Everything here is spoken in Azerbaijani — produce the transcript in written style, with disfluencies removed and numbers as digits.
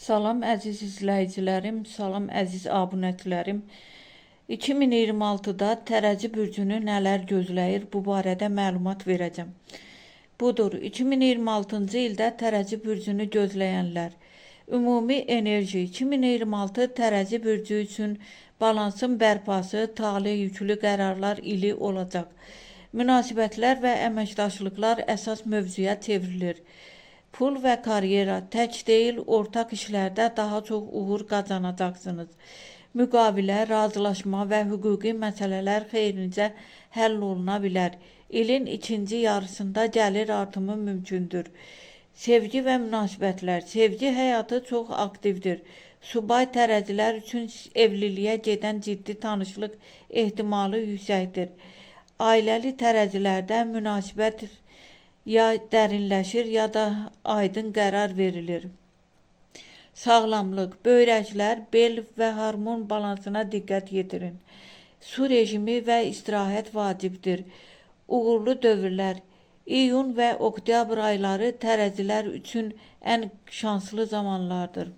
Salam əziz izləyicilərim, salam əziz abunətlərim. 2026-da Tərəzi bürcünü nələr gözləyir, bu barədə məlumat verəcəm. Budur, 2026-cı ildə Tərəzi bürcünü gözləyənlər. Ümumi enerji 2026 Tərəzi bürcü üçün balansın bərpası, talih yüklü qərarlar ili olacaq. Münasibətlər və əməkdaşlıqlar əsas mövzuya çevrilir. Pul və karyera tək deyil, ortaq işlərdə daha çox uğur qazanacaqsınız. Müqavilə, razılaşma və hüquqi məsələlər xeyrinizə həll oluna bilər. İlin ikinci yarısında gəlir artımı mümkündür. Sevgi və münasibətlər. Sevgi həyatı çox aktivdir. Subay tərəzilər üçün evliliyə gedən ciddi tanışlıq ehtimalı yüksəkdir. Ailəli tərəzilərdə münasibət ya dərinləşir, ya da aydın qərar verilir. Sağlamlıq, böyrəklər, bel və hormon balansına diqqət yetirin. Su rejimi və istirahət vacibdir. Uğurlu dövrlər. İyun və oktyabr ayları tərəzilər üçün ən şanslı zamanlardır.